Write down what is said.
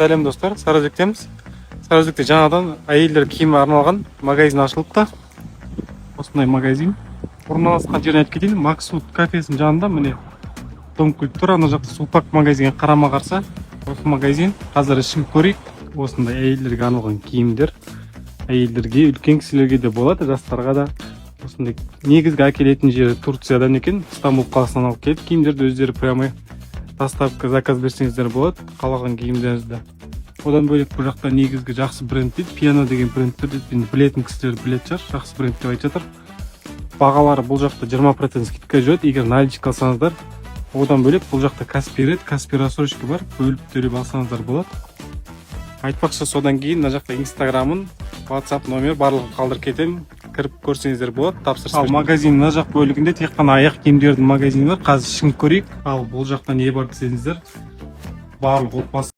Сәлем достар, Сарыөзектеміз. Сарыөзекте жаңадан әйелдер киімі арналған магазин ашылыпты. Осындай магазин. Орналасқан жерін айтып кетейін. Максут кафесінің жанында міне дом культура, ана жақта Сулпак магазинге қарама қарсы. Осы магазин қазір ішін көрейік. Осындай әйелдерге арналған киімдер. Әйелдерге, үлкен кісілерге де болады, жастарға да. Осындай негізгі әкелетін жері Турциядан екен. Стамбул қаласынан алып келіп, киімдерді өздері прямо доставка заказ берсеңіздер болады, қалаған киімдеріңізді. Одан бөлек бұл жақта негізгі жақсы бренд дейді, Piano деген брендтер дейді. Білетін кісілер білетін шығар, жақсы бренд деп айтып жатыр. Бағалары бұл жақта 20% скидка жүреді, егер наличка алсаңыздар. Одан бөлек бұл жақта Каспи рет, Каспи рассрочка бар, бөліп төлеп алсаңыздар болады. Айтпақшы, содан кейін мына жақта Инстаграмын, WhatsApp номер барлығын қалдырып кетемін. Кіріп көрсеңіздер болады, тапсырыс. Ал магазин мына жақ бөлігінде тек қана аяқ киімдердің магазині бар. Қазір ішін көрейік. Ал бұл жақта не бар десеңіздер, барлық отбасы